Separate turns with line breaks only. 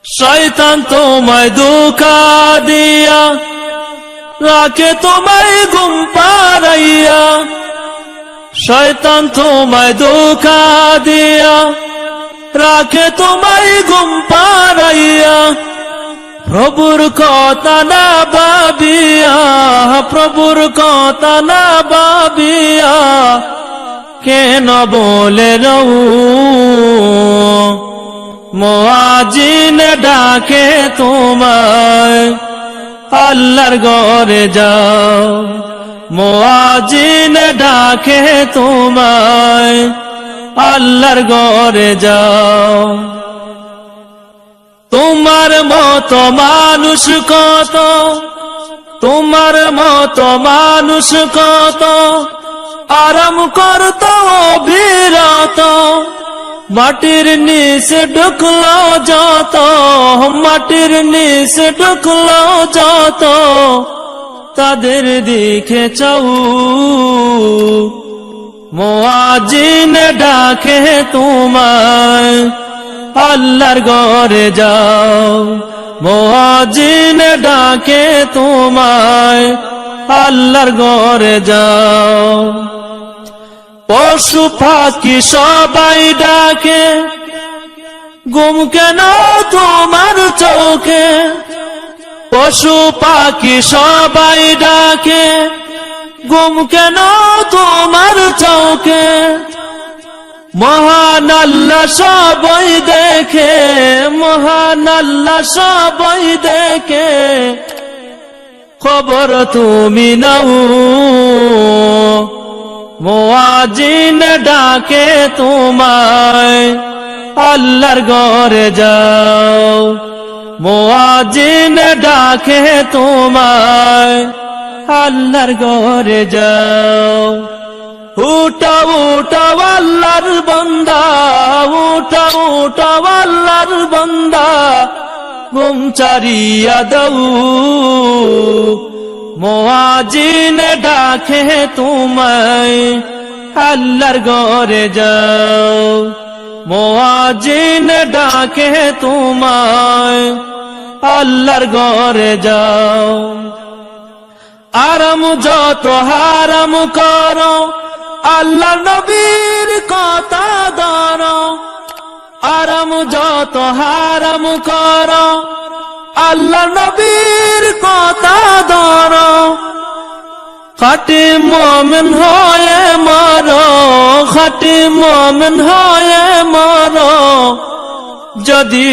শয়তান তোমায় ধোঁকা দিয়া রাখে তোমায় ঘুম পাড়াইয়া, শয়তান তোমায় ধোঁকা দিয়া রাখে তোমায় ঘুম পাড়াইয়া। প্রভুর কথা না ভাবিয়া, প্রভুর কথা না ভাবিয়া কেন বলে রও মুয়াজ্জিন ডাকে তোমায় আল্লাহর ঘরে যাও, মুয়াজ্জিন ডাকে তোমায় আল্লাহর ঘরে যাও। তোমার মতো মানুষ কত, তোমার মতো মানুষ কত আরাম করত বিরত, মাটির নিচে ঢুকলো যত, মাটির নিচে ঢুকলো যত তাদের দিকে চাও। মুয়াজ্জিন ডাকে তোমায় আল্লাহর ঘরে যাও, মুয়াজ্জিন ডাকে তোমায় আল্লাহর ঘরে যাও। পশু পাখি সবাই ডাকে ঘুম কেন তোমার চোখে, পশু পাখি সবাই ডাকে ঘুম কেন তোমার চোখে। মহান আল্লাহ সবাই দেখে, মহান আল্লাহ সবাই দেখে খবর তুমি নাও। মুয়াজ্জিন ডাকে তোমায় আল্লাহর ঘরে যাও, মুয়াজ্জিন ডাকে তোমায় আল্লাহর ঘরে যাও। উঠাও উঠাও আল্লাহর বান্দা, উঠাও উঠাও আল্লাহর বান্দা ঘুম ছাড়িয়া দাও। মুয়াজ্জিন ডাকে তোমায় আল্লাহর ঘরে যাও, মুয়াজ্জিন ডাকে তোমায় আল্লাহর ঘরে যাও। আরাম যত হারাম করো আল্লাহ নবীর কথা ধরো, আরাম যত হারাম করো আল্লাহ নবীর কথা ধরো। খাঁটি মুমিন হয়ে মরো, খাঁটি মুমিন হয়ে মরো যদি